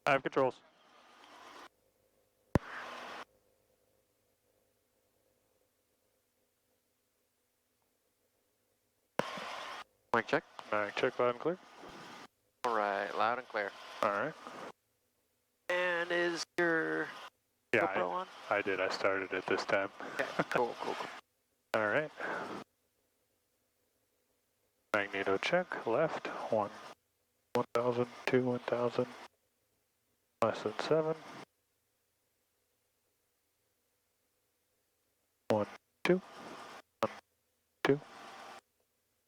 I have controls. Mic check. Mic check, loud and clear. All right, loud and clear. All right. And is your GoPro on? I did. I started it this time. Okay, cool. All right. Magneto check. Left. 1,000, 2, 1,000. Less than 7. 1, 2. 1, 2.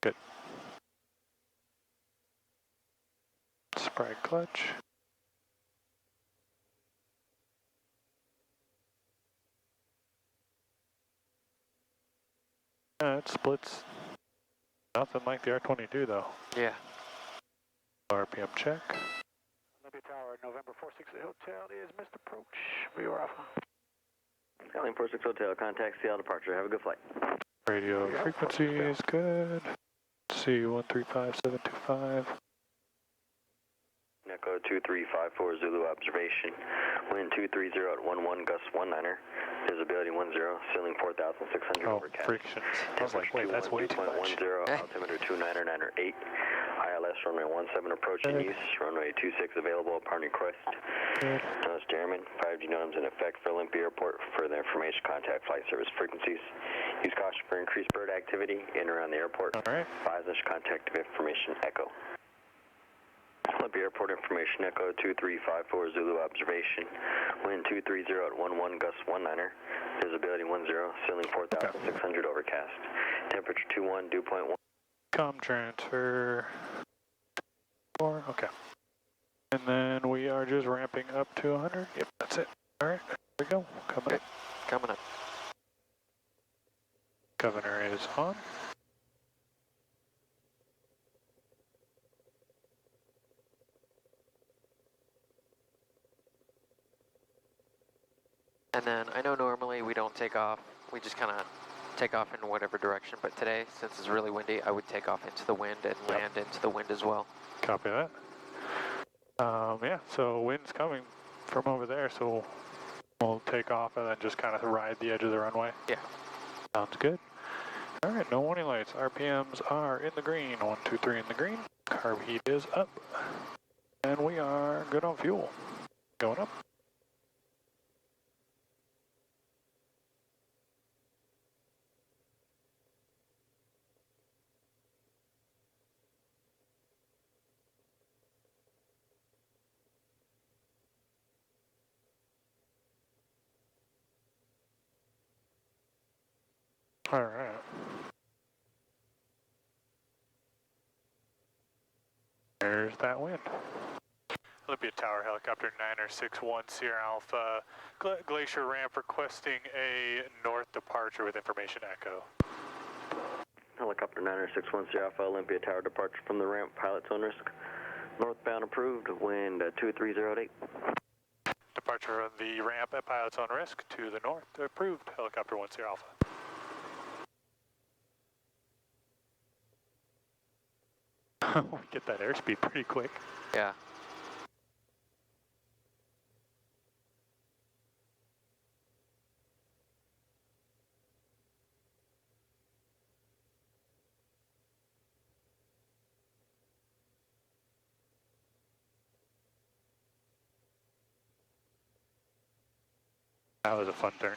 Good. Sprite clutch. It splits. Nothing like the R22 though. Yeah. RPM check. Olympia Tower, November 46 Hotel is missed approach. VR Alpha. Alien 46 Hotel, contact Seattle departure. Have a good flight. Radio frequency is good. C135725. Echo 2354 Zulu observation. Wind 230 at 11, gust 19er. Visibility 10, ceiling 4,600 overcast. Frictions. I was like, wait, that's way too much. 2.10, altimeter 2998. ILS runway 17 approach in use. Runway 26 available upon request. Nose Chairman, 5G norms in effect for Olympia Airport. Further information, contact flight service frequencies. Use caution for increased bird activity in and around the airport. All right. Advise contact information, Echo. Olympia Airport information, Echo 2354 Zulu observation. Wind 230 at 11, gust 19er. Visibility 10, ceiling 4,600 overcast. Temperature 21, dew point 1. Com transfer. 4, okay. And then we are just ramping up to 100. Yep, that's it. All right, there we go. Coming up. Coming up. Governor is on. And then I know normally we don't take off. We just kind of take off in whatever direction. But today, since it's really windy, I would take off into the wind and land into the wind as well. Copy that. Yeah, so wind's coming from over there, so we'll take off and then just kind of ride the edge of the runway. Yeah. Sounds good. All right, no warning lights. RPMs are in the green. 1, 2, 3 in the green. Carb heat is up. And we are good on fuel. Going up. All right. There's that wind. Olympia Tower helicopter 961 Sierra Alpha, Glacier ramp requesting a north departure with information echo. Helicopter 961 Sierra Alpha, Olympia Tower departure from the ramp, pilot's own risk. Northbound approved, wind 230 at 8. Departure on the ramp at pilot's own risk to the north, approved, helicopter 1 Sierra Alpha. We get that airspeed pretty quick. Yeah. That was a fun turn.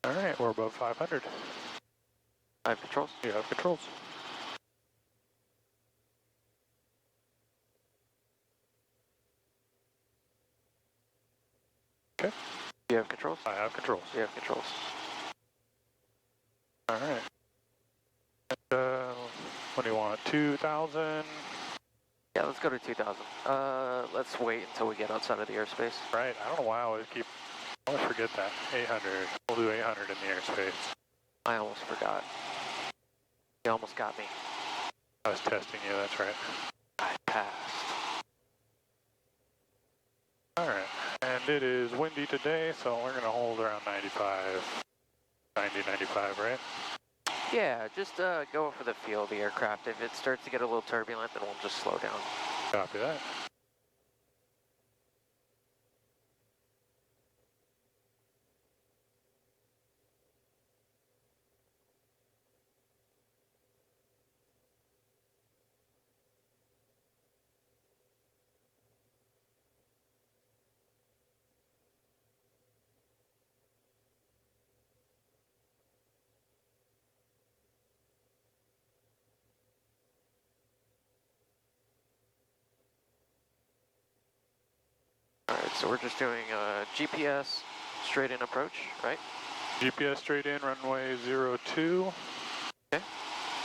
All right, we're above 500. I have controls. You have controls. Okay. You have controls? I have controls. You have controls. All right. And, what do you want? 2,000? Yeah, let's go to 2,000. Let's wait until we get outside of the airspace. Right. I don't know why I always forget that. 800. We'll do 800 in the airspace. I almost forgot. You almost got me. I was testing you, that's right. I passed. Alright, and it is windy today, so we're going to hold around 95, 90, 95, right? Yeah, just go for the feel of the aircraft. If it starts to get a little turbulent, then we'll just slow down. Copy that. Alright, so we're just doing GPS straight in approach, right? GPS straight in, runway 02. Okay.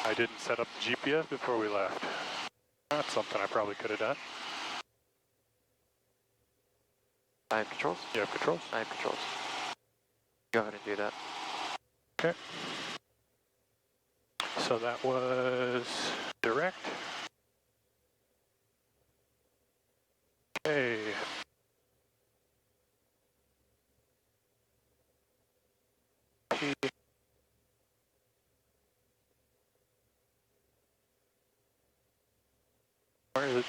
I didn't set up the GPS before we left. That's something I probably could have done. I have controls? You have controls? I have controls. Go ahead and do that. Okay. So that was direct. Okay. Where is it?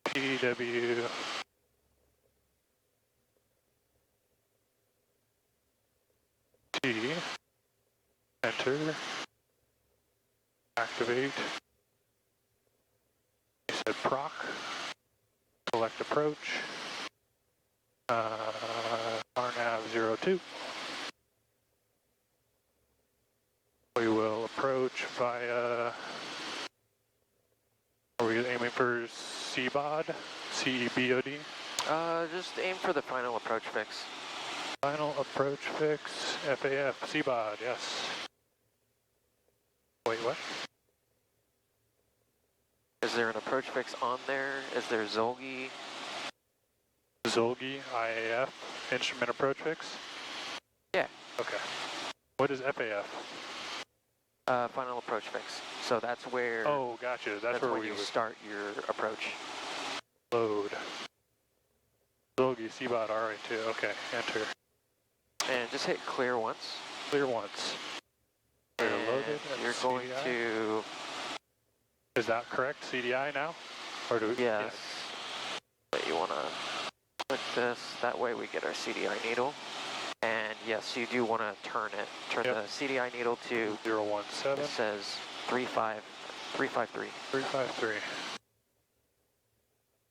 PWT. Enter. Activate. You said proc. Select approach. RNAV 02. We will approach via. Are we aiming for CBOD? CEBOD? Just aim for the final approach fix. Final approach fix. FAF. CBOD, yes. Wait, what? Is there an approach fix on there? Is there Zolgi? Zolgi, IAF, instrument approach fix? Yeah. Okay. What is FAF? Final approach fix. So that's where. Oh, gotcha. That's where when we you would start your approach. load. Zolgi, CBOT, RA2. Okay, enter. And just hit clear once. Clear once. Clear And loaded. you're going CDI. to. Is that correct? CDI now? Or do we? Yes. But you want to click this. That way we get our CDI needle. And yes, you do want to turn it. Turn Yep. the CDI needle to. 017. It says 353. 353.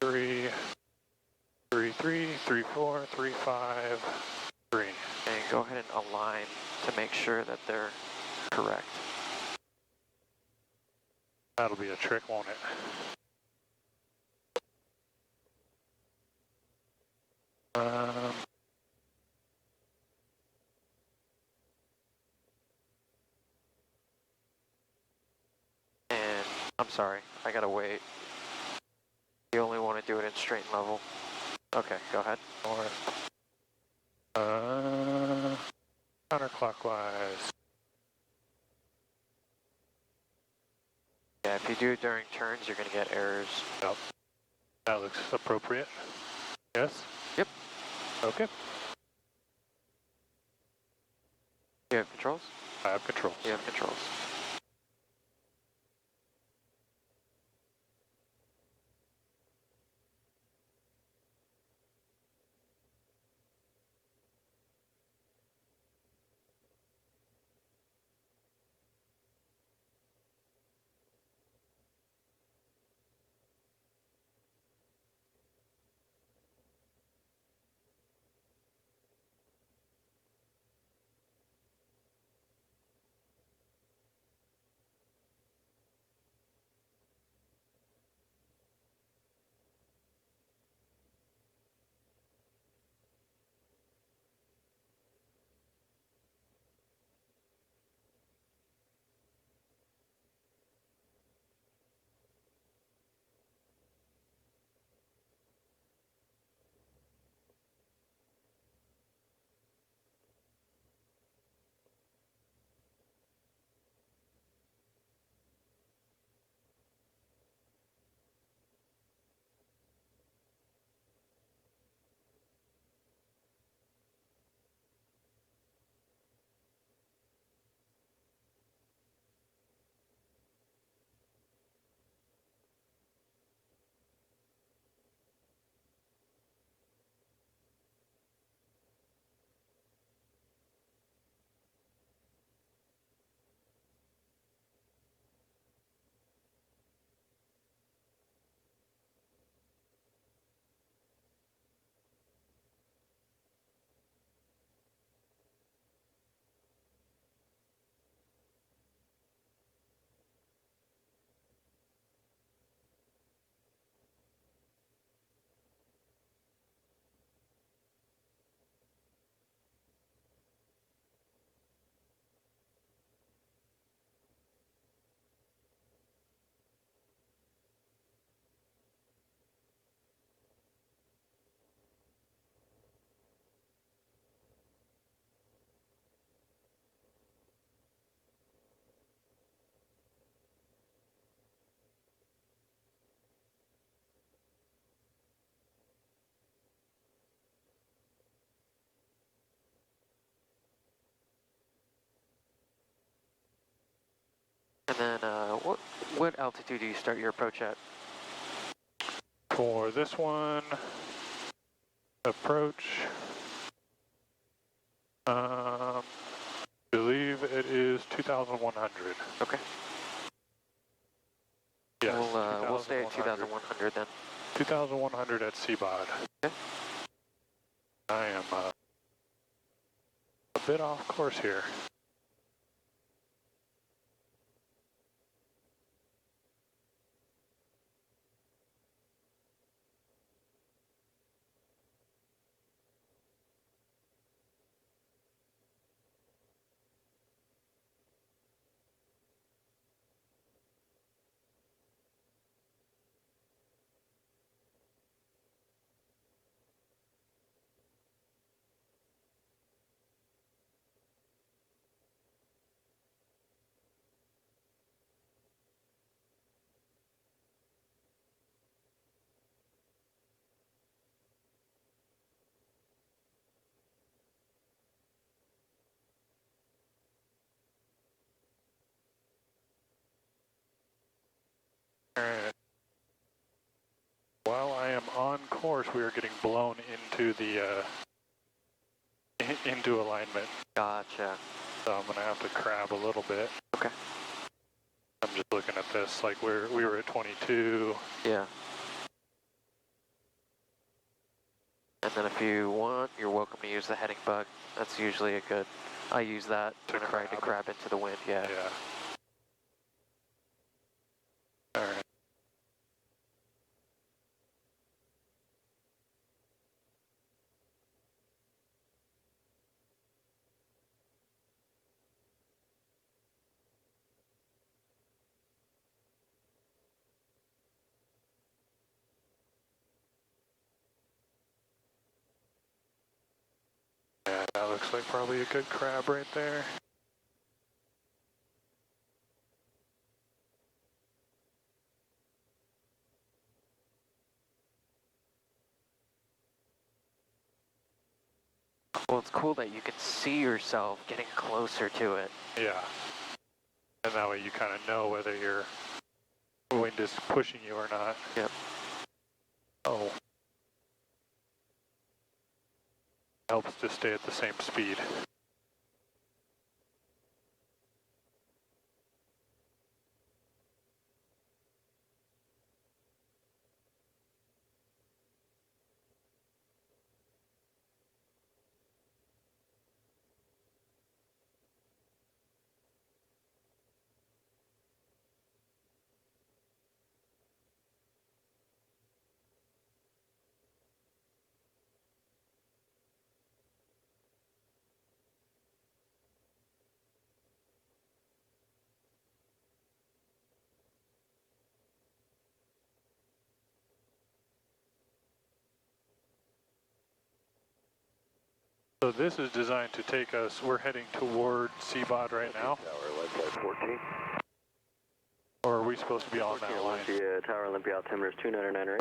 333, 34, 353. And go ahead and align to make sure that they're correct. That'll be a trick, won't it? And I'm sorry, I gotta wait. You only want to do it in straight and level. Okay, go ahead. North. Counterclockwise. Yeah, if you do it during turns, you're gonna get errors. Yep. That looks appropriate. Yes? Yep. Okay. You have controls? I have controls. You have controls. And then what altitude do you start your approach at? For this one, approach, believe it is 2,100. Okay. Yes, We'll stay at 2,100 then. 2,100 at CBOD. Okay. I am a bit off course here. Alright. While I am on course, we are getting blown into the into alignment. Gotcha. So I'm gonna have to crab a little bit. Okay. I'm just looking at this, like we were at 22. Yeah. And then if you want, you're welcome to use the heading bug. That's usually a good, I use that To whenever I crab into the wind, yeah. Yeah. Alright. Yeah, that looks like probably a good crab right there. Well, it's cool that you can see yourself getting closer to it. Yeah. And that way you kind of know whether your wind is pushing you or not. Yep. Oh. Helps to stay at the same speed. So this is designed to take us, we're heading toward CBOD right now. Tower, left side 14. Or are we supposed to be on that line? Tower, Olympia, altimeter is 2998.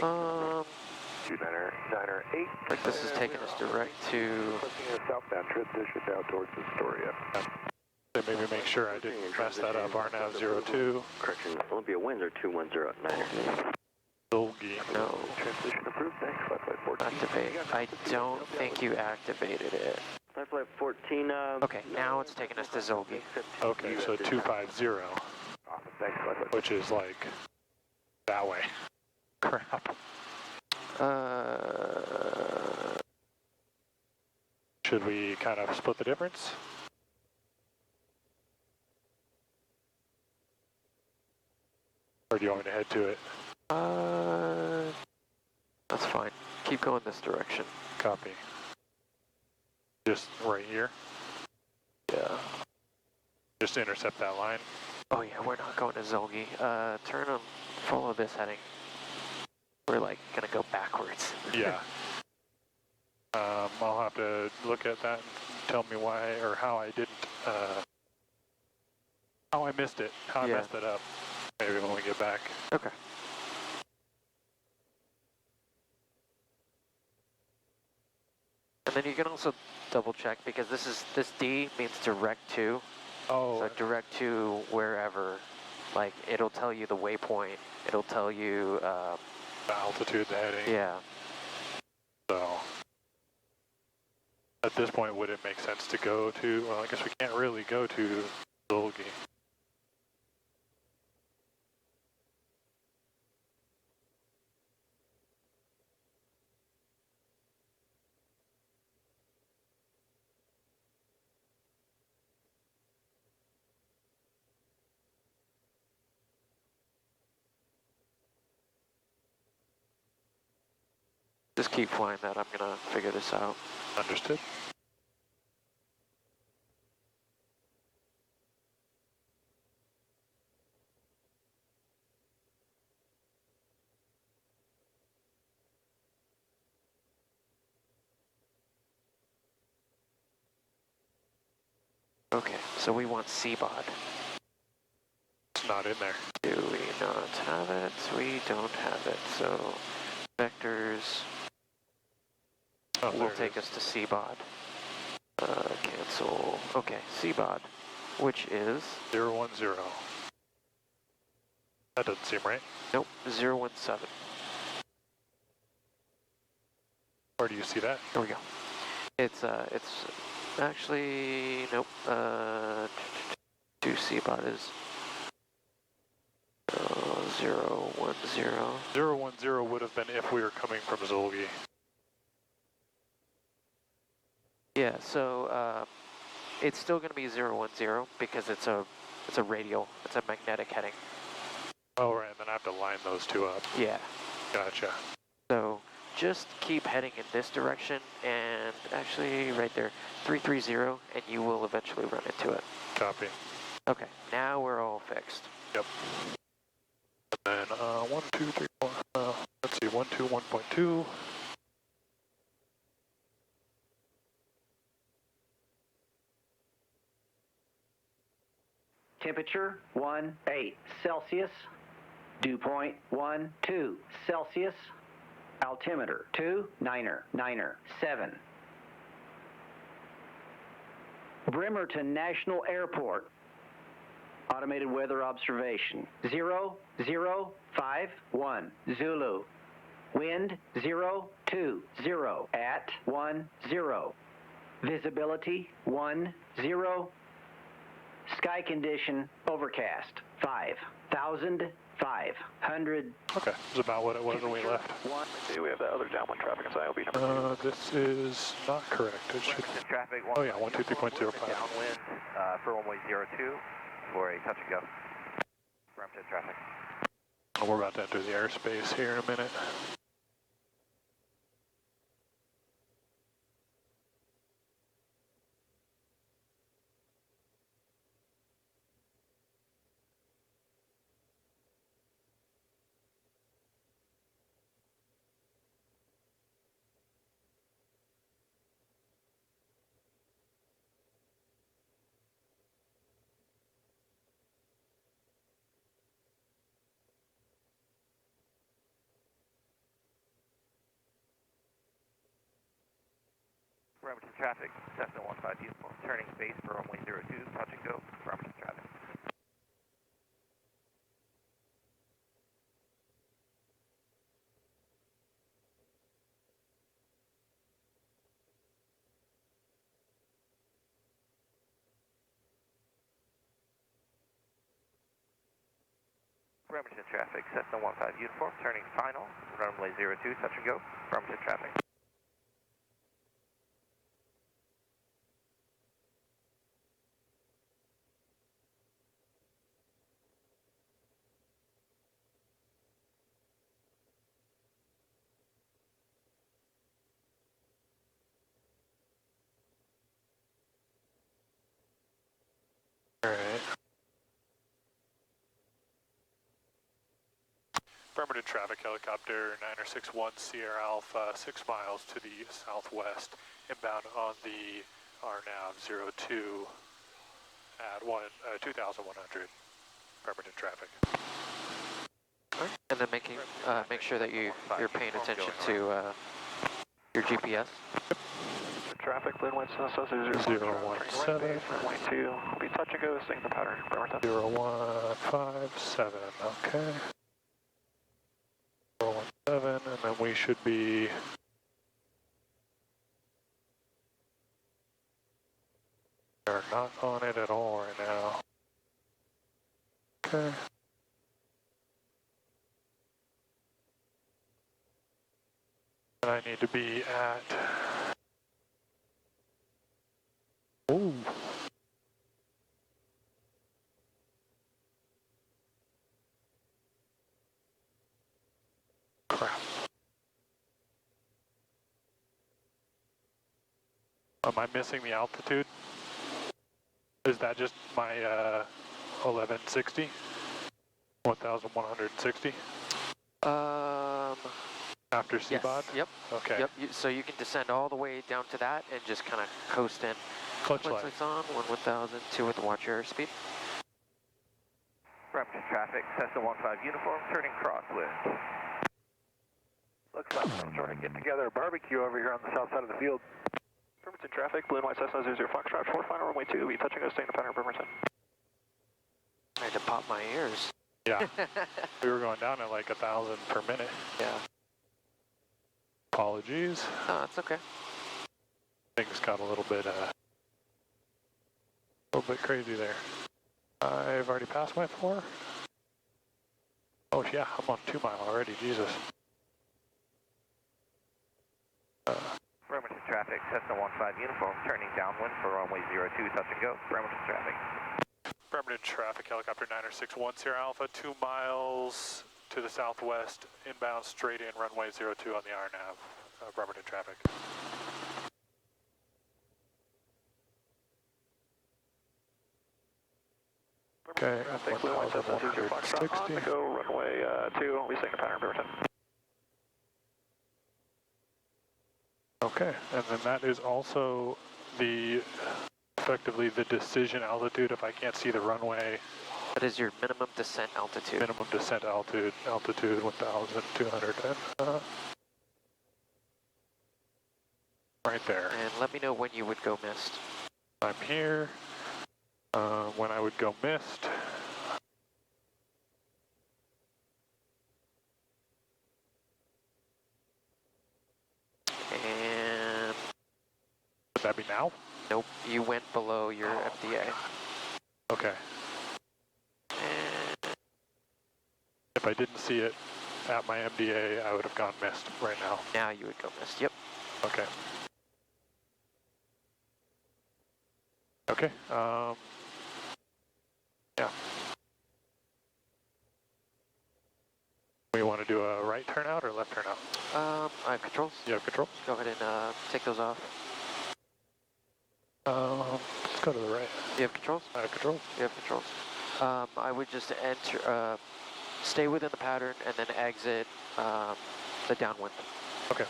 2998. Like this is taking us direct to... Southbound transition down towards Astoria. So maybe make sure I didn't mess that up. RNAV 02. Correction, Olympia winds are 2109. Dolgi. No. Transition approved, thanks. Left side 14. Activate. I don't think you activated it. Left flight 14, Okay, now it's taking us to Zolgi. Okay, so 250, Awesome, thanks. Left side which is like that way. Crap. Should we kind of split the difference? Or do you want me to head to it? That's fine. Keep going this direction. Copy. Just right here? Yeah. Just to intercept that line? Oh yeah, we're not going to Zolgi. Turn and follow this heading. We're like gonna go backwards. Yeah. I'll have to look at that and tell me why or how I didn't, how I missed it, how I messed it up. Maybe when we get back. Okay. And then you can also double check because this D means direct to. Oh. So direct to wherever Like, it'll tell you the waypoint. It'll tell you, The altitude, the heading. yeah. So, at this point, would it make sense to go to, well, I guess we can't really go to Zolgi. Just keep flying that. I'm going to figure this out. Understood. Okay, so we want C-bod. It's not in there. Do we not have it? We don't have it. So vectors Oh, will take us to C-bod. Cancel. Okay, C-bod, which is? 010. That doesn't seem right. Nope, 017. Where do you see that? There we go. It's actually, nope, 2 C-bod is 010. 010 would have been if we were coming from Zolgi. Yeah, so it's still going to be 010 because it's a radial, it's a magnetic heading. Oh, right, and then I have to line those two up. Yeah. Gotcha. So just keep heading in this direction, and actually right there, 330, and you will eventually run into it. Copy. Okay, now we're all fixed. Yep. And then 1, 2, 3, 4. Let's see, 1, 2, 1.2. Temperature 18 Celsius. Dew point 12 Celsius. Altimeter 2997. Bremerton National Airport. Automated weather observation 0051 Zulu. Wind 020 at 10. Visibility 10. Sky condition overcast 5,500. Okay, it's about what it was when we left. We have that other downwind traffic on IOB number 2. This is not correct. It should. Traffic, Oh yeah, 123.05. downwind for runway 02 for a touch and go. Bremerton traffic. Oh, we're about to enter the airspace here in a minute. Bremerton traffic, Cessna 15 uniform, turning base for runway 02, touch and go, Bremerton traffic. Bremerton traffic, Cessna 15 uniform, turning final, runway 02, touch and go, Bremerton traffic. Alright. Bremerton traffic helicopter 961 Sierra Alpha, 6 miles to the southwest, inbound on the RNAV 02 at 2,100. Bremerton traffic. And then make sure that you're paying attention to your GPS. traffic, Blue White Cessna 017. runway 2, will be touch and go, staying the pattern, Bremerton. 0157, okay. 017, and then we should be they're not on it at all right now. Okay. And I need to be at ooh. Crap. Am I missing the altitude? Is that just my 1160? 1160? After yes, CBOD? yep. Okay. Yep, so you can descend all the way down to that and just kind of coast in. Clutch light. lights on, 1000, 2 with the watch your airspeed. Bremerton traffic, Cessna 15 uniform, turning crosswind. Looks like I'm trying to get together a barbecue over here on the south side of the field. Bremerton traffic, Blue and White Cessna 00 Foxtrot, 4 final runway 2, be touching us, staying the pattern, Bremerton. I had to pop my ears. Yeah. We were going down at like 1,000 per minute. Yeah. Apologies. No, it's okay. Things got a little bit crazy there. I've already passed my 4. Oh yeah, I'm on 2 mile already, Jesus. Bremerton traffic, Cessna 15 uniform, turning downwind for runway 02, touch and go, Bremerton traffic. Bremerton traffic, helicopter 90610 Sierra Alpha, 2 miles to the southwest, inbound straight in, runway 02 on the RNAV, Bremerton traffic. Okay, Traffic, Blue White Cessna 00 Foxtrot, on to go, runway 2, we'll be staying the pattern, Bremerton. Okay, and then that is also effectively the decision altitude if I can't see the runway. What is your minimum descent altitude? Minimum descent altitude 1,200 and right there. And let me know when you would go missed. I'm here. When I would go missed. And Would that be now? nope, you went below your FDA. Okay. And If I didn't see it at my MDA, I would have gone missed right now. now you would go missed. Yep. Okay. Okay. Yeah. We want to do a right turnout or left turnout? I have controls. You have control? Go ahead and take those off. Let's go to the right. You have controls? I have control. You have controls. I would just enter, stay within the pattern and then exit the downwind. Okay.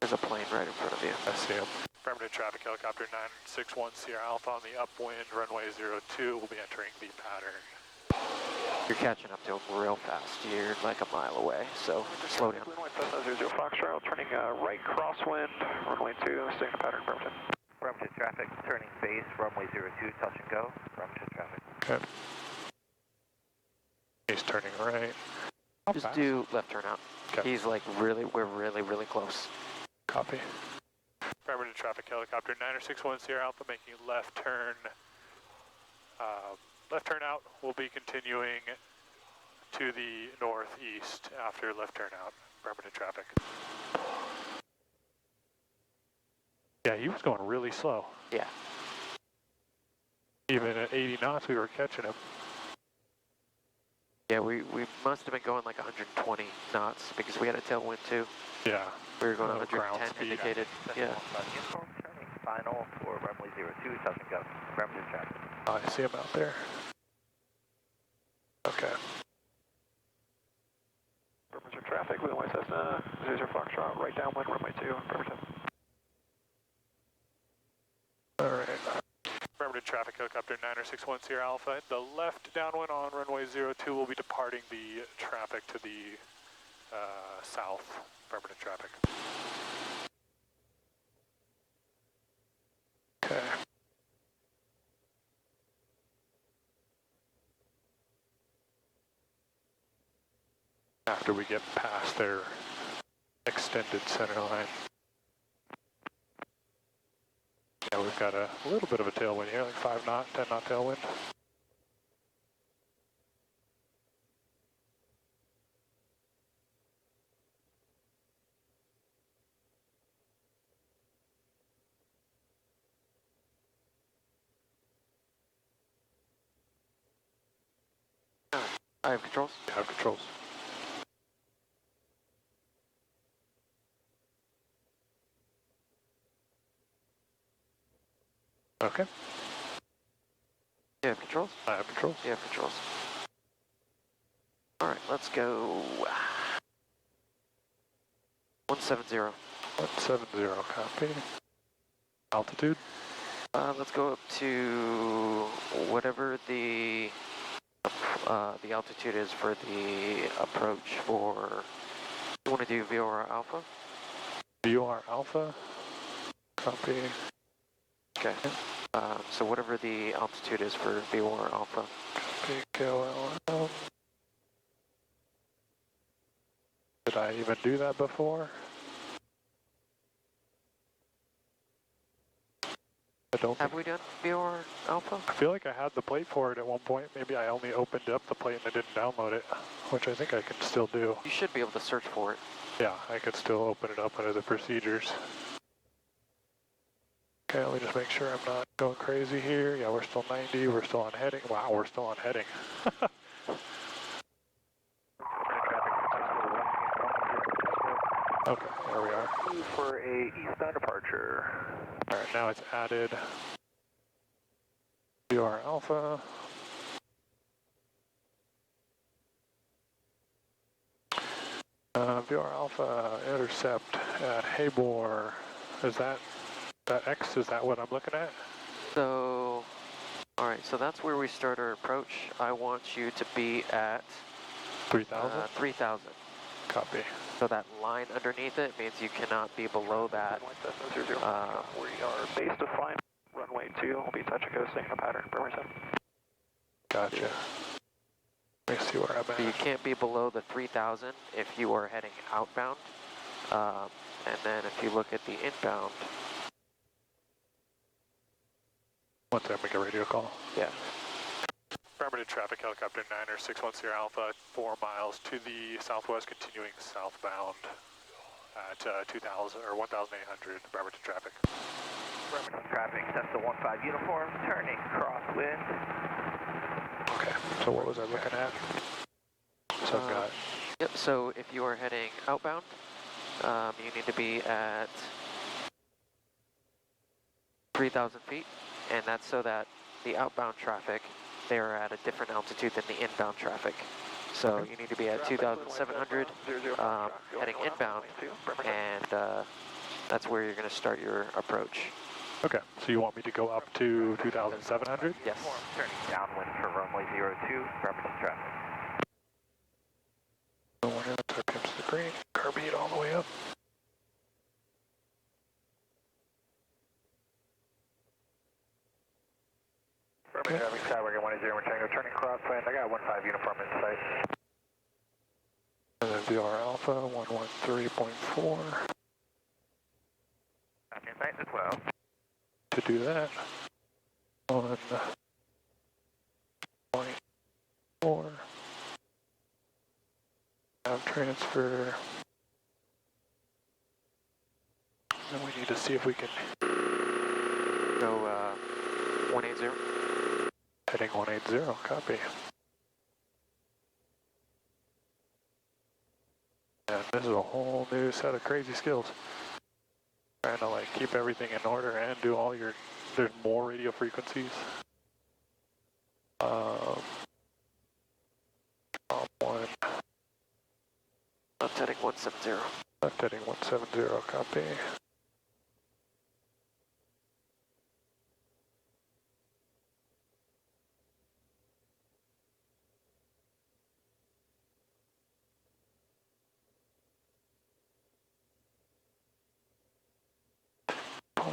There's a plane right in front of you. I see him. Bremerton traffic, helicopter 961 Sierra Alpha on the upwind, runway 02. We'll be entering the pattern. You're catching up to him real fast. You're like a mile away, so slow down. Blue White Cessna 00 Foxtrot, turning right crosswind, runway 2, staying the pattern, Bremerton. Bremerton traffic, turning base, runway 02, touch and go, Bremerton traffic. Okay. He's turning right. How Just fast? do left turn out. Okay. He's like we're really close. Copy. Bremerton traffic, helicopter 961 Sierra Alpha making left turn. Left turn out. We'll be continuing to the northeast after left turn out. Bremerton traffic. Yeah, he was going really slow. Yeah. Even at 80 knots, we were catching him. Yeah, we must have been going like 120 knots because we had a tailwind too. Yeah. We were going Oh, ground 110 speed. indicated. Yeah. Uniform, turning final for runway 02, touch and go, Bremerton traffic. Oh, I see him out there. Okay. Bremerton traffic, Blue White Cessna 00 Foxtrot, right downwind, runway 2, Bremerton. All right. Bremerton traffic, helicopter 961 Sierra Alpha. The left downwind on runway 02 will be departing the traffic to the south. Bremerton traffic. Okay. After we get past their extended center line. Yeah, we've got a little bit of a tailwind here, like 5 knot, 10 knot tailwind. I have controls. You have controls. Okay, You have controls. I have controls. You have controls. All right, let's go. 170. 170, copy. Altitude? Let's go up to whatever the altitude is for the approach for. You want to do VOR Alpha? VOR Alpha, copy. Okay. So whatever the altitude is for VOR Alpha. Copy, KOLL. Did I even do that before? I don't Have think. we done VOR Alpha? I feel like I had the plate for it at one point. Maybe I only opened up the plate and I didn't download it, which I think I can still do. You should be able to search for it. Yeah, I could still open it up under the procedures. Okay, let me just make sure I'm not going crazy here. Yeah, we're still 90, we're still on heading. Wow, we're still on heading. Okay, there we are. For a eastbound departure. All right, now it's added VOR Alpha. VOR Alpha intercept at Habor. Is that X? Is that what I'm looking at? So, all right, so that's where we start our approach. I want you to be at 3,000? 3,000. Copy. So that line underneath it means you cannot be below that. We are base defined, runway 2, will be touch coast, signal pattern, Bremerton. Gotcha. Let me see where I'm So you at. can't be below the 3,000 if you are heading outbound. And then if you look at the inbound, One second, make a radio call. yeah. Bremerton traffic helicopter 90610 Alpha, 4 miles to the southwest, continuing southbound at 2,000 or 1,800 Bremerton traffic. Bremerton traffic, that's the 15 uniform, turning crosswind. Okay, so what was I looking at? So I've got, Yep, so if you are heading outbound, you need to be at 3,000 feet, and that's so that the outbound traffic, they are at a different altitude than the inbound traffic. So you need to be at 2,700 heading inbound, and that's where you're going to start your approach. okay, so you want me to go up to 2,700? Yes. Turning downwind for runway 02, Bremerton traffic. So when it comes to the green, carbide all the way up. Bremerton traffic, Skyway 10, Tango, turning crosswind. I got 15 uniform in sight. And then VOR Alpha 113.4. I'm in sight as well. To do that, 1.4. Have transfer. And we need to see if we can Go 180. heading 180. Copy. And this is a whole new set of crazy skills. Trying to like keep everything in order and do all your. There's more radio frequencies. Top one. Left heading 170. Left heading 170. Copy.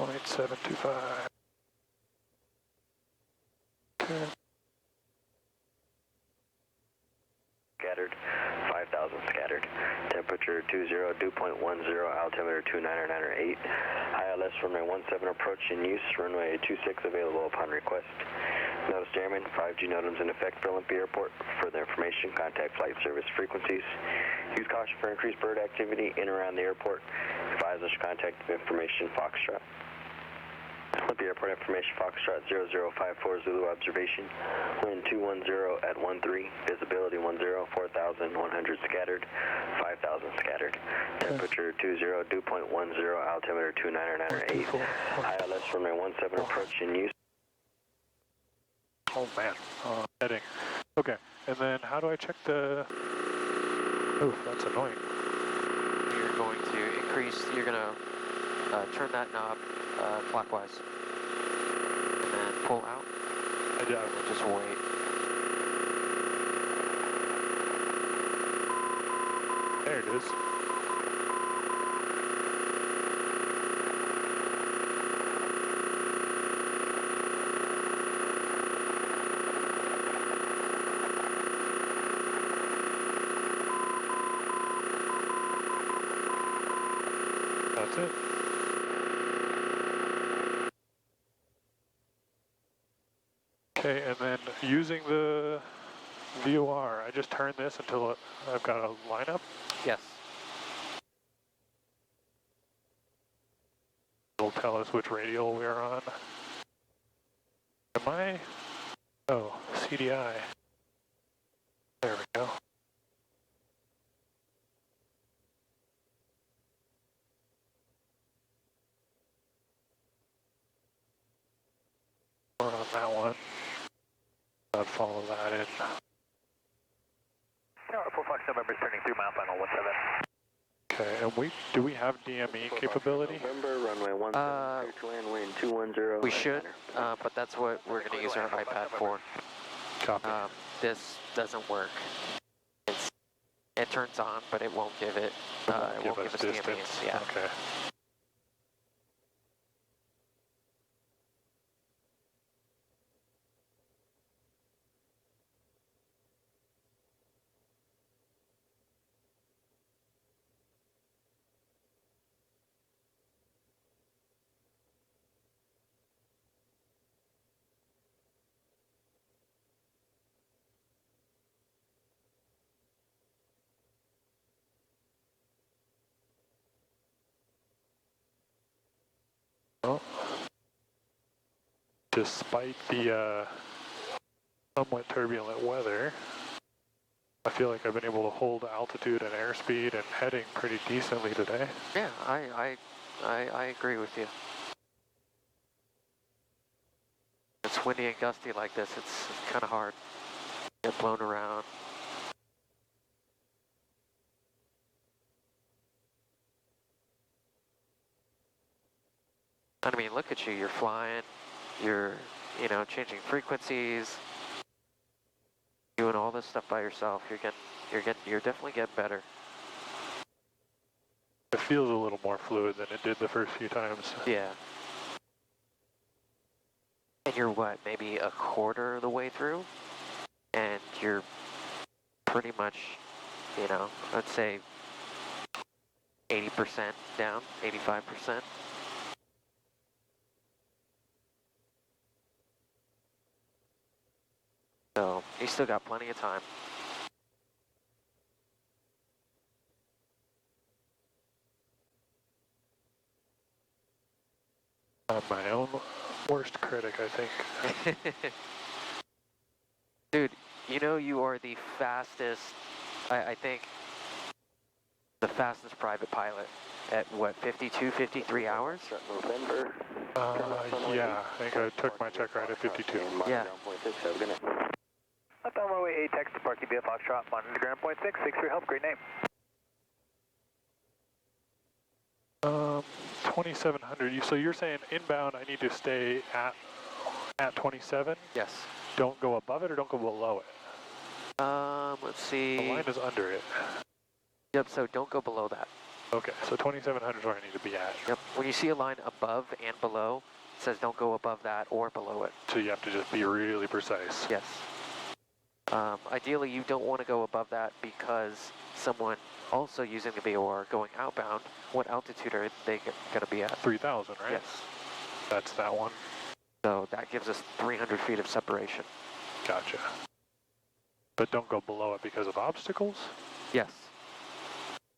0.725. Okay. Scattered, 5,000 scattered. Temperature 20, dew point 10, altimeter 29908. ILS runway 17 approach in use, runway 26 available upon request. Notice Airman, 5G NOTAMs in effect for Olympia Airport. For further information, contact flight service frequencies. Use caution for increased bird activity in and around the airport. Advise us contact information Foxtrot. Olympia Airport information Foxtrot 0054 Zulu observation. Wind 210 at 13. Visibility 10, 4,100 scattered, 5,000 scattered. Temperature 20, dew point 10, altimeter 29908. ILS runway 17 approach in use. Oh man, heading. Okay, and then how do I check the... Oof, that's annoying. You're going to increase, you're going to turn that knob clockwise. And then pull out. I do. And just wait. There it is. That's it. Okay, and then using the VOR, I just turn this until I've got a lineup. Yes. It'll tell us which radial we're on. Am I? Oh, CDI. There we go. We're on that one. I'd follow that in. Tower 4 Fox November turning through mile final 17. Okay, and do we have DME capability? November, runway 17, clear to land, wind 210. We should, but that's what we're going to use our iPad for. Copy. This doesn't work. It turns on, but it won't give it. It won't give us distance. DMEs. Yeah. Okay. Well, despite the somewhat turbulent weather, I feel like I've been able to hold altitude and airspeed and heading pretty decently today. Yeah, I agree with you. It's windy and gusty like this. It's kind of hard to get blown around. I mean, look at you. You're flying. You're, changing frequencies. Doing all this stuff by yourself. You're definitely getting better. It feels a little more fluid than it did the first few times. Yeah. And you're what, maybe a quarter of the way through? And you're pretty much, let's say 80% down, 85%. So you still got plenty of time. I'm my own worst critic, I think. Dude, you are the fastest, I think, the fastest private pilot at what, 52, 53 hours? November. Yeah, I think I took my check ride at 52. Yeah. Left on runway 8, text to Parky via Foxtrot, monitor ground point 6, 6 for your help, great name. 2700. So you're saying inbound I need to stay at 27? Yes. Don't go above it or don't go below it? Let's see. The line is under it. Yep, so don't go below that. Okay, so 2700 is where I need to be at. Yep. When you see a line above and below, it says don't go above that or below it. So you have to just be really precise. Yes. Ideally, you don't want to go above that because someone also using the VOR going outbound, what altitude are they going to be at? 3000, right? Yes. That's that one. So that gives us 300 feet of separation. Gotcha. But don't go below it because of obstacles? Yes.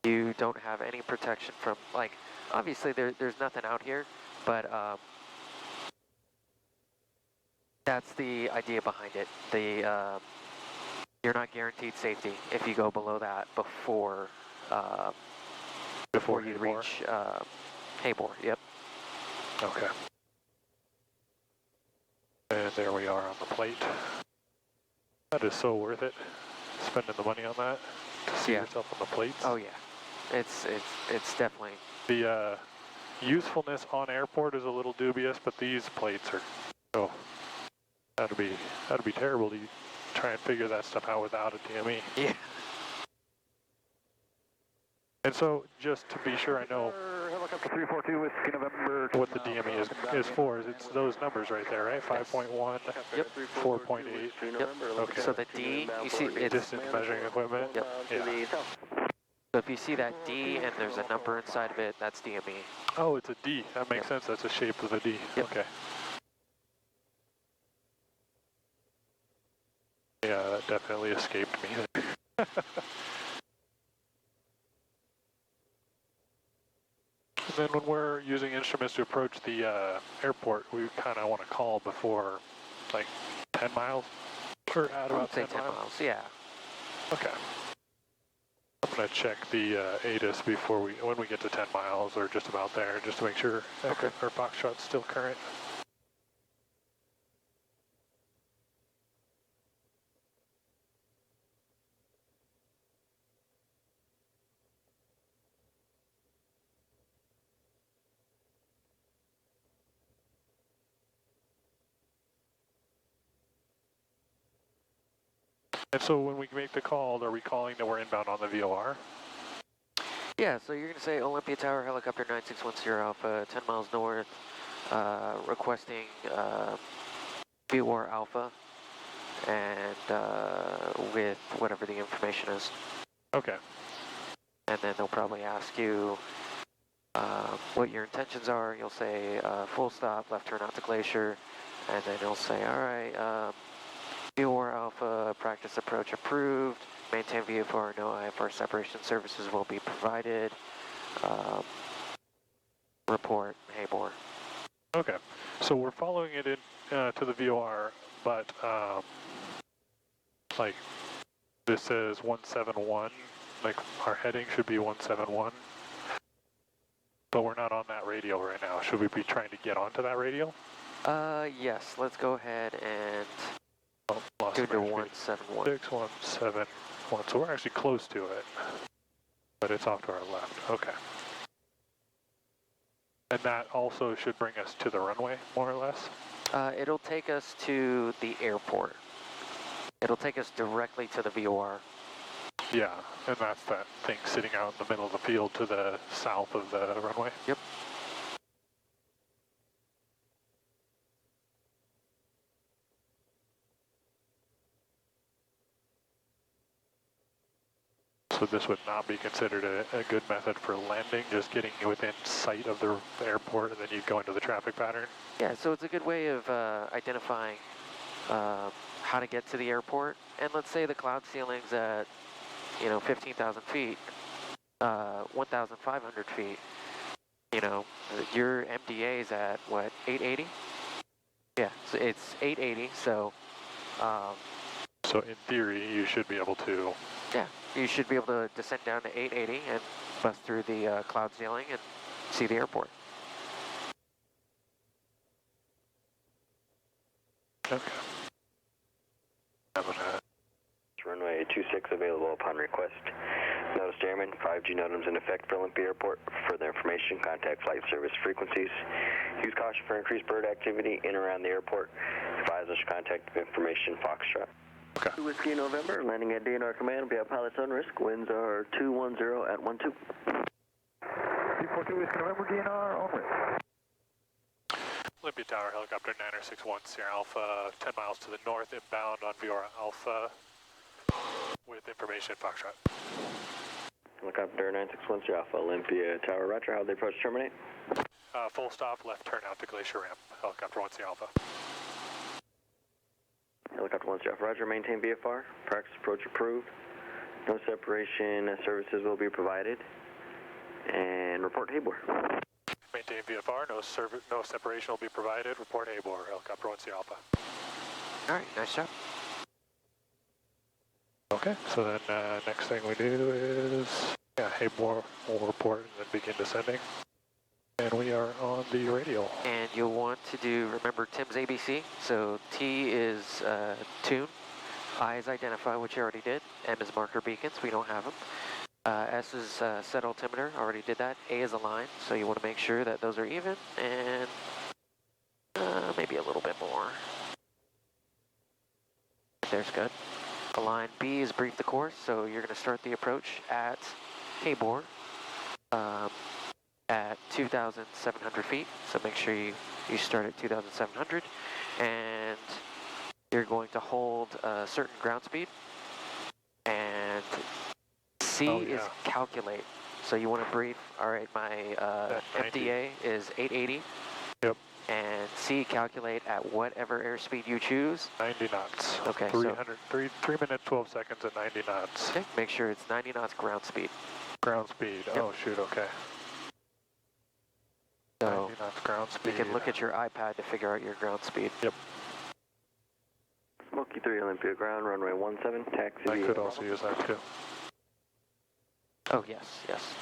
You don't have any protection from, like, obviously there's nothing out here, but that's the idea behind it. You're not guaranteed safety if you go below that before you reach Habor. Yep. Okay. And there we are on the plate. That is so worth it, spending the money on that to see yourself on the plates. Oh yeah, it's definitely. The usefulness on airport is a little dubious, but these plates are, oh, that'd be terrible to try and figure that stuff out without a DME. Yeah. And so, just to be sure I know Helicopter 342 Whiskey November. what the DME is for, is it's those numbers right there, right? 5.1, Yep. 4.8. Yep. Okay. So the D, you see, it's Distance measuring equipment. Yep. Yeah. So if you see that D and there's a number inside of it, that's DME. Oh, it's a D. That makes sense. That's the shape of a D. Yep. Okay. Yeah, that definitely escaped me. And then when we're using instruments to approach the airport, we kind of want to call before, like, 10 miles? Or at about 10 miles. Yeah. Okay. I'm going to check the ATIS when we get to 10 miles or just about there, just to make sure our Foxtrot's still current. And so when we make the call, are we calling that we're inbound on the VOR? Yeah, so you're going to say Olympia Tower, helicopter 9610 Alpha, 10 miles north, requesting VOR Alpha, and with whatever the information is. Okay. And then they'll probably ask you what your intentions are. You'll say full stop, left turn out to Glacier, and then you'll say, all right, VOR Alpha practice approach approved, maintain VFR, no IFR separation services will be provided, report Habor. Okay, so we're following it in to the VOR, but like this says 171, like our heading should be 171, but we're not on that radio right now. Should we be trying to get onto that radio? Yes, let's go ahead and Lost go to 171. 6171, so we're actually close to it, but it's off to our left. Okay. And that also should bring us to the runway, more or less? It'll take us to the airport. It'll take us directly to the VOR. Yeah, and that's that thing sitting out in the middle of the field to the south of the runway? Yep. So this would not be considered a good method for landing, just getting within sight of the airport and then you go into the traffic pattern? Yeah, so it's a good way of identifying how to get to the airport. And let's say the cloud ceiling's at, 15,000 feet, 1,500 feet. Your MDA's at, what, 880? Yeah, so it's 880, so... so in theory, you should be able to... Yeah, you should be able to descend down to 880 and bust through the cloud ceiling and see the airport. Okay. Runway 26 available upon request. Notice Airman, 5G NOTAMs in effect for Olympia Airport. Further information, contact flight service frequencies. Use caution for increased bird activity in and around the airport. Advisors contact information Foxtrot. Okay. Whiskey November, landing at DNR command, we have pilots on risk. Winds are 210 at 12. 42 Whiskey November, DNR, on way. Olympia Tower, helicopter 961 Sierra Alpha, 10 miles to the north, inbound on Viora Alpha, with information Foxtrot. Helicopter 961 Sierra Alpha, Olympia Tower, roger. How they approach terminate? Full stop, left turn out to Glacier Ramp, helicopter 1 Sierra Alpha. Helicopter 1 Sierra Alpha, roger. Maintain VFR. Practice approach approved. No separation services will be provided. And report Habor. Maintain VFR, no separation will be provided. Report Habor, helicopter 1 Sierra Alpha. All right, nice job. Okay, so then next thing we do is, Habor will report and then begin descending. And we are on the radial. And you'll want to do, remember Tim's ABC. So T is tune, I is identify, which you already did. M is marker beacons, we don't have them. S is set altimeter, already did that. A is align, so you want to make sure that those are even, and maybe a little bit more. There's good. Align. B is brief the course, so you're going to start the approach at Habor at 2,700 feet, so make sure you start at 2,700, and you're going to hold a certain ground speed, and C is calculate. So you want to brief, all right, my MDA is 880. Yep. And C, calculate at whatever airspeed you choose. 90 knots. Okay, 3 minutes, 12 seconds at 90 knots. Okay, make sure it's 90 knots ground speed. Ground speed, Yep. Oh shoot, okay. So 90 knots ground speed. you can look at your iPad to figure out your ground speed. Yep. Smoky 3 Olympia ground, runway 17, taxi. I could also use that too. Oh, yes, yes.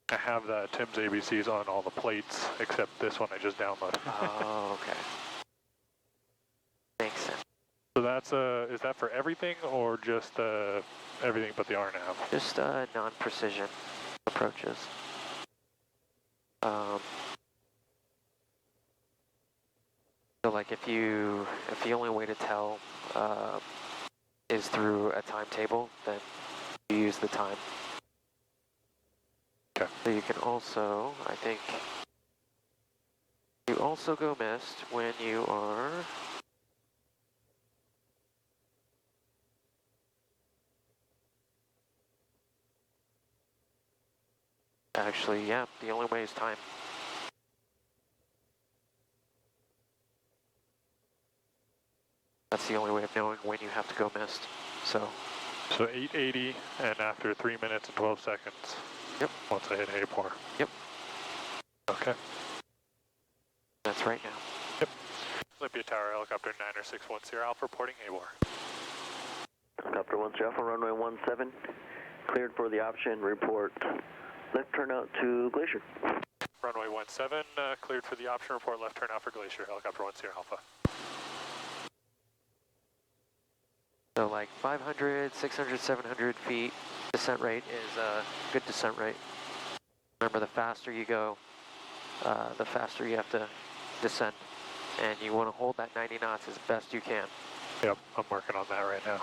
I have Tim's ABCs on all the plates, except this one I just downloaded. Oh, okay. Makes sense. So that's, is that for everything, or just everything but the RNAV? Just non-precision approaches. So like if the only way to tell is through a timetable, then you use the time. Okay. So you can also, I think, you also go missed when you are actually, yeah, the only way is time. That's the only way of knowing when you have to go missed. So 880, and after 3 minutes and 12 seconds. Yep. Once I hit Habor. Yep. Okay. That's right now. Yep. Olympia Tower, helicopter 961 Sierra Alpha, reporting Habor. Helicopter 1 Sierra Alpha, runway 17, cleared for the option, report left turn out to Glacier. Runway 17, cleared for the option, report left turn out for Glacier, helicopter 1 Sierra Alpha. So like 500, 600, 700 feet descent rate is a good descent rate. Remember, the faster you go, the faster you have to descend. And you want to hold that 90 knots as best you can. Yep, I'm working on that right now.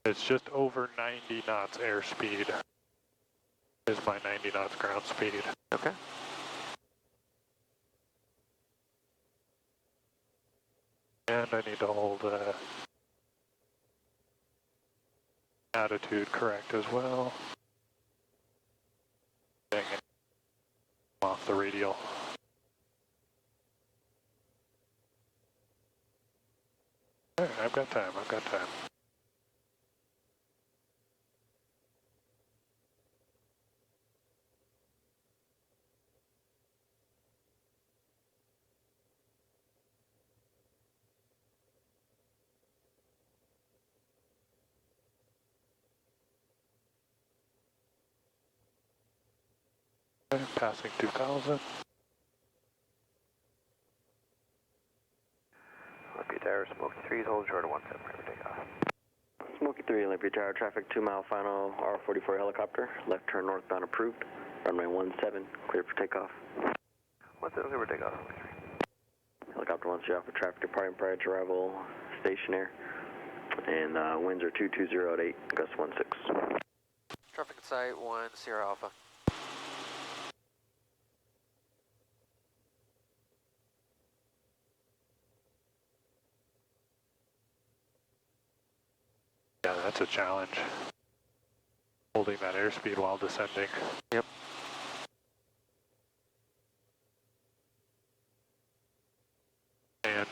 It's just over 90 knots airspeed is my 90 knots ground speed. Okay. And I need to hold attitude correct as well. Dang it. I'm off the radial. Alright, I've got time, I've got time. Okay, passing 2,000. Olympia Tower, Smoky 3, hold short of 17, ready for takeoff. Smoky 3 Olympia Tower, traffic 2 mile final R44 helicopter, left turn northbound approved, runway 17, clear for takeoff. 17, clear for takeoff. Helicopter 1 Alpha, traffic departing prior to arrival, stationary. And winds are 220 at 8, gust 16. Traffic at site 1 Sierra Alpha. Yeah, that's a challenge. Holding that airspeed while descending. Yep. And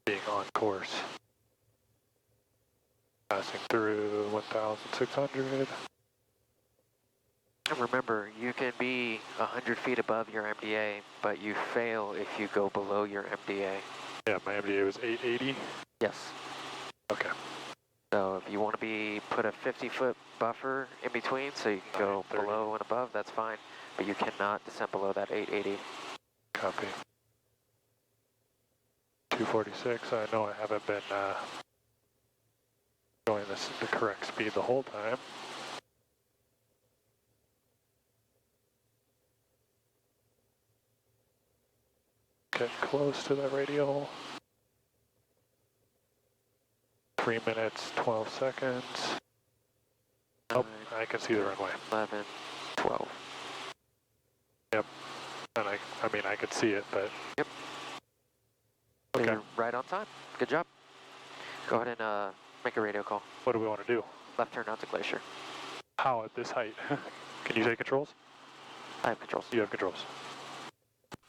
being on course. Passing through 1,600. And remember, you can be 100 feet above your MDA, but you fail if you go below your MDA. Yeah, my MDA was 880. Yes. Okay. So if you want to put a 50-foot buffer in between so you can go 930. below and above, that's fine. But you cannot descend below that 880. Copy. 246. I know I haven't been going the correct speed the whole time. Get close to the radial. 3 minutes, 12 seconds. Oh, I can see the runway. 11, 12. Yep. And I mean, I could see it, but... Yep. Okay. You're right on time. Good job. Go ahead and make a radio call. What do we want to do? Left turn out to Glacier. How at this height? Can you take controls? I have controls. You have controls.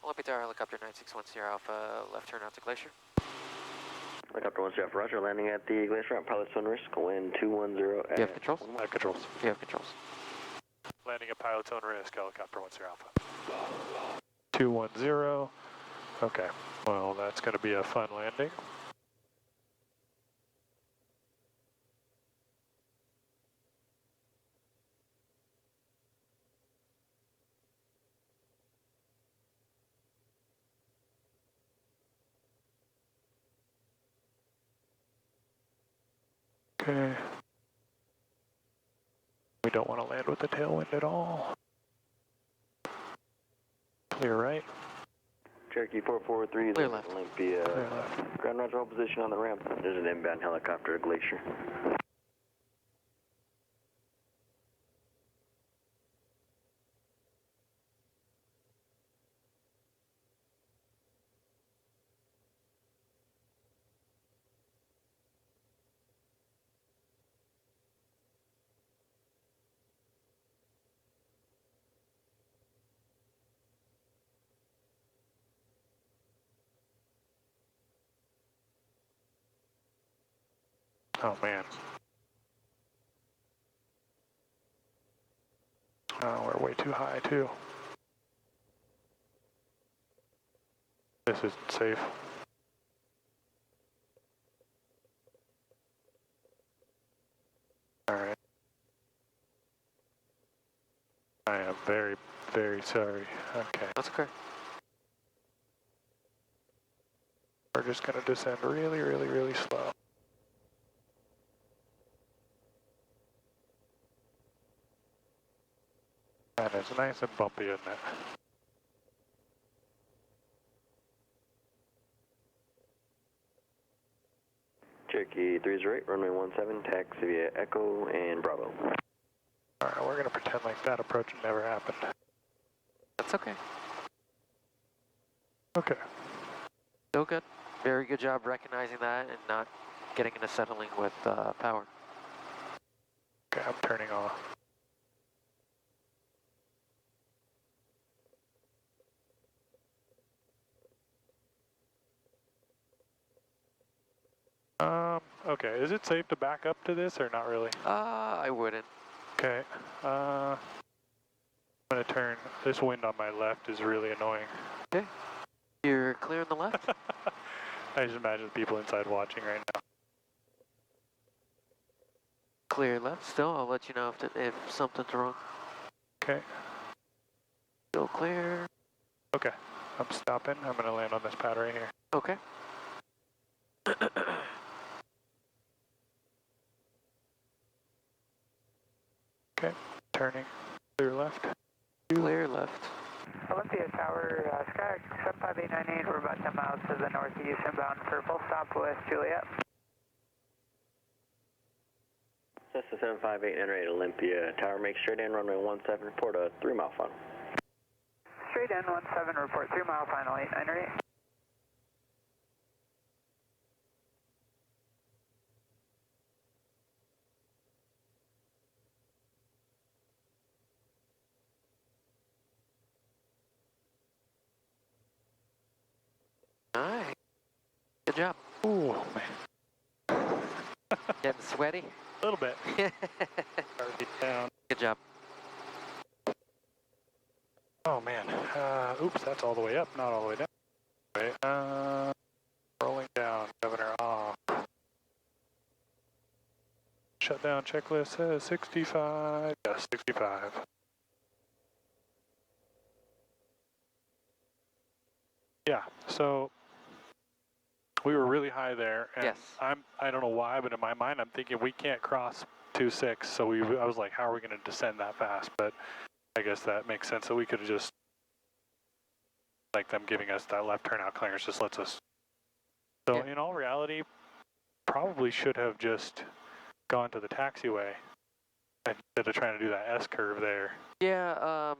Olympia Tower, helicopter 961 Sierra Alpha, left turn out to Glacier. Helicopter 1 Alpha, roger, landing at the glacier ramp, pilot's on risk, wind 210 at... You have controls? I have controls. You have controls. Landing at pilot's own risk, helicopter 1 Sierra Alpha. 210. Okay. Well, that's going to be a fun landing. Okay. We don't want to land with the tailwind at all. Clear right. Cherokee 443, Clear left. Olympia. Clear left. Ground roger, hold position on the ramp. There's an inbound helicopter at Glacier. Oh, man. Oh, we're way too high, too. This isn't safe. All right. I am very, very sorry. Okay. That's okay. We're just going to descend really, really, really slow. And it's nice and bumpy, isn't it? Cherokee 308, runway 17, taxi via Echo and Bravo. All right, we're going to pretend like that approach never happened. That's okay. Okay. Still good. Very good job recognizing that and not getting into settling with power. Okay, I'm turning off. Okay, is it safe to back up to this or not really? I wouldn't. Okay, I'm gonna turn, this wind on my left is really annoying. Okay. You're clear on the left? I just imagine people inside watching right now. Clear left still. I'll let you know if something's wrong. Okay, Still clear. okay, I'm stopping. I'm gonna land on this pad right here. Okay. Okay, turning, clear left. Clear left. Olympia Tower, Skyhawk 75898, we're about 10 miles to the northeast inbound for full stop with Juliet. Cessna 75898 Olympia Tower, make straight in, runway 17, report a 3-mile final. Straight in, 17, report 3 mile final, 898. All right. Good job. Ooh, man. Getting sweaty? A little bit. Down. Good job. Oh man. Oops, that's all the way up, not all the way down. Wait, rolling down, governor off. Shutdown checklist says 65. Yes, 65. Yeah, so we were really high there, and Yes. I don't know why, but in my mind I'm thinking we can't cross 26, so I was like, how are we going to descend that fast? But I guess that makes sense. So we could have just, like them giving us that left turnout clearance just lets us. So Yeah. in all reality, probably should have just gone to the taxiway instead of trying to do that S curve there. Yeah,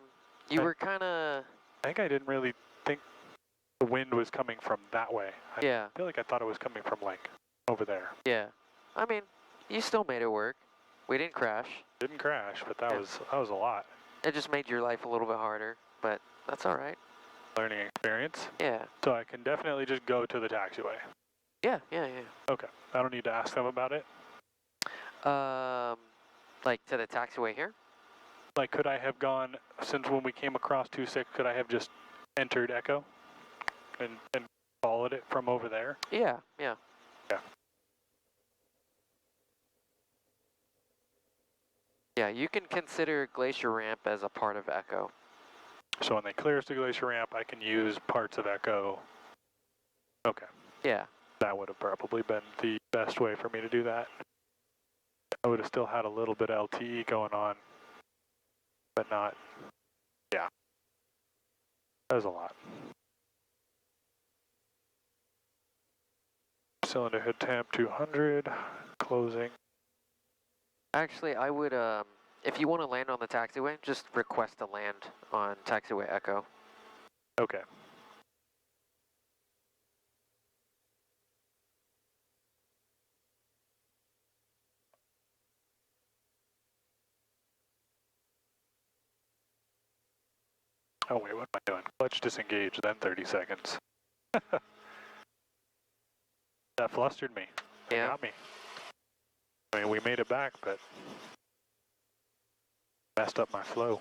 you were kind of... I think I didn't really think the wind was coming from that way. I Yeah. feel like I thought it was coming from like over there. Yeah. I mean, you still made it work. We didn't crash. Didn't crash, but that Yeah. was a lot. It just made your life a little bit harder, but that's all right. Learning experience. Yeah. So I can definitely just go to the taxiway. Yeah. Okay. I don't need to ask them about it. Like to the taxiway here? Like, could I have gone, since when we came across 26, could I have just entered Echo and followed it from over there? Yeah. Yeah. Yeah, you can consider Glacier Ramp as a part of Echo. So when they clear us to Glacier Ramp, I can use parts of Echo. Okay. Yeah. That would have probably been the best way for me to do that. I would have still had a little bit of LTE going on, but not, yeah. That was a lot. Cylinder head temp 200, closing. Actually, I would, if you want to land on the taxiway, just request to land on taxiway Echo. Okay. Oh wait, what am I doing? Clutch disengage, then 30 seconds. That flustered me. It Yeah. got me. I mean, we made it back, but messed up my flow.